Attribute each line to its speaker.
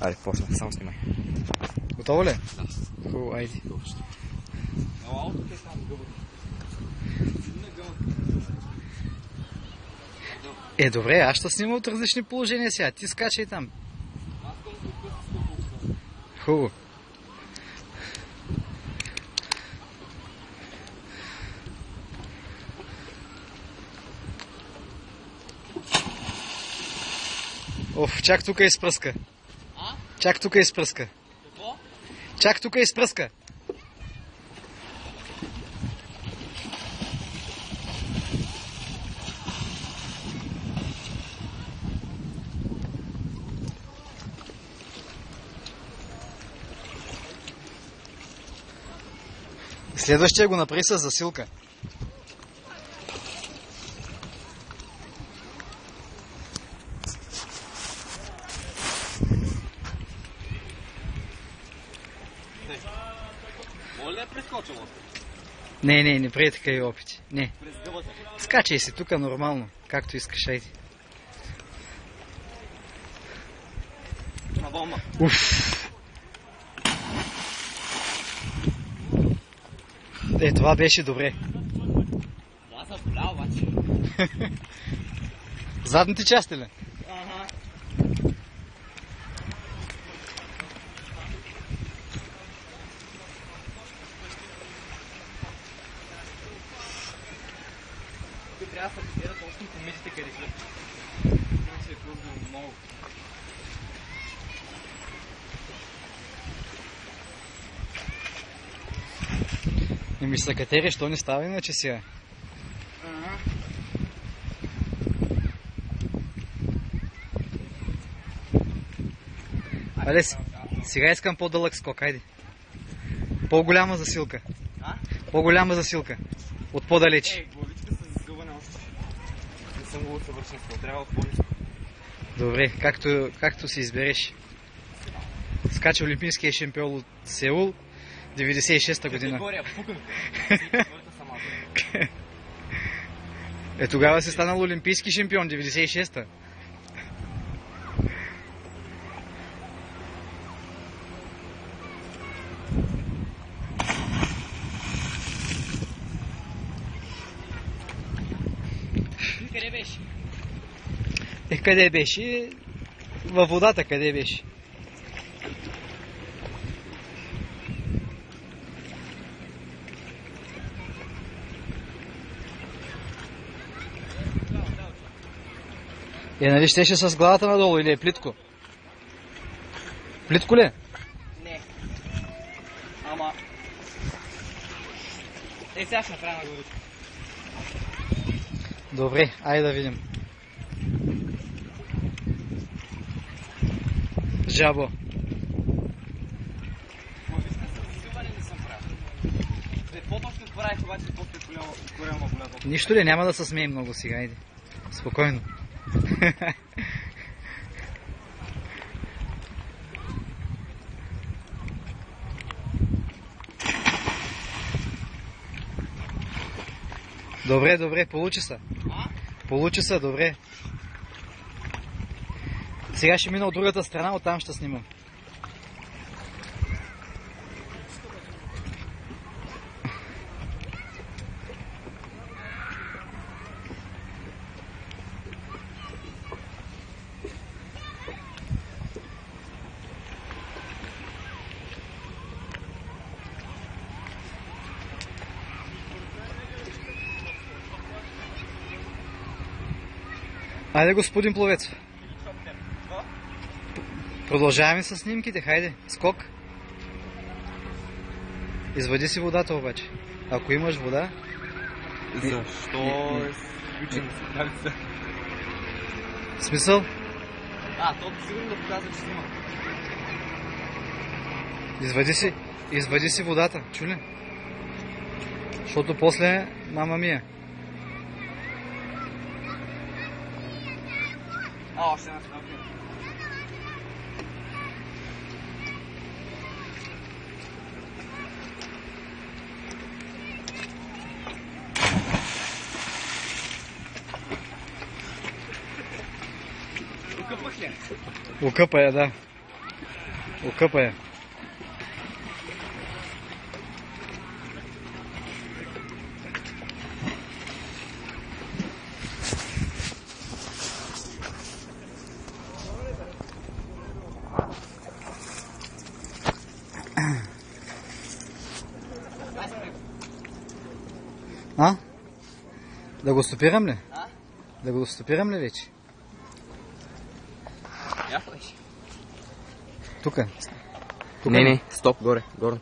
Speaker 1: Айде, почна, само снимай. Готово ли?
Speaker 2: Да.
Speaker 1: Хубаво, айде. Добре, аз ще снимам от различни положения сега. Ти скачай там. Хубаво. Оф, чак тук изпръска. Чак тук изпръска.
Speaker 2: Какво?
Speaker 1: Чак тук изпръска. Следващия го направи с засилка.
Speaker 2: Може ли да прескочило?
Speaker 1: Не прави такива опити. Не.
Speaker 2: През дъбата.
Speaker 1: Скачай си тук нормално, както искаш, айди.
Speaker 2: На бомба.
Speaker 1: Уф. Това беше добре.
Speaker 2: Аз съм болял, обаче.
Speaker 1: Задните части ли?
Speaker 2: Ага. Тук трябва да се гледат още комисите къде са. Това се е плъзнало много.
Speaker 1: Ми се катери, що не става иначе сега?
Speaker 2: Ага.
Speaker 1: Айде, сега искам по-дълъг скок, айде. По-голяма засилка. По-голяма засилка. От по-далеч.
Speaker 2: Главичка с изгъване още. Не съм го съвършенство, трябва от по-ниско.
Speaker 1: Добре, както си избереш. Скача олимпийския шампион от Сеул, 96-та година.
Speaker 2: Категория, пукан.
Speaker 1: Тогава си станал олимпийски шампион, 96-та.
Speaker 2: Къде беше?
Speaker 1: Къде беше? Във водата къде беше? Нали щеше с главата надолу или е плитко? Плитко ли?
Speaker 2: Не. Ама... сега ще направя на главичка.
Speaker 1: Добре, айде да видим. Жабо.
Speaker 2: Главичка с засилване не съм правил. По-точно правих, обаче после голяма болязъл.
Speaker 1: Нищо ли, няма да се смеем много сега, айде. Спокойно. Добре, получи се. Получи се, добре. Сега ще мина от другата страна, оттам ще снимам. Айде, господин пловец. Продължаваме с снимките, хайде, скок. Извади си водата обаче. Ако имаш вода...
Speaker 2: Защо е изключен сигналица?
Speaker 1: В смисъл?
Speaker 2: То сигурно да показва, че снима.
Speaker 1: Извади си водата, чули? Защото после мама мия.
Speaker 2: Още една снимка.
Speaker 1: Окъпа я, да. Окъпа е. А? Да го стопирам ли?
Speaker 2: А?
Speaker 1: Да го стопирам ли вече?
Speaker 2: Я ходиш?
Speaker 1: Тука.
Speaker 2: Не, стоп, горе.
Speaker 1: Ага.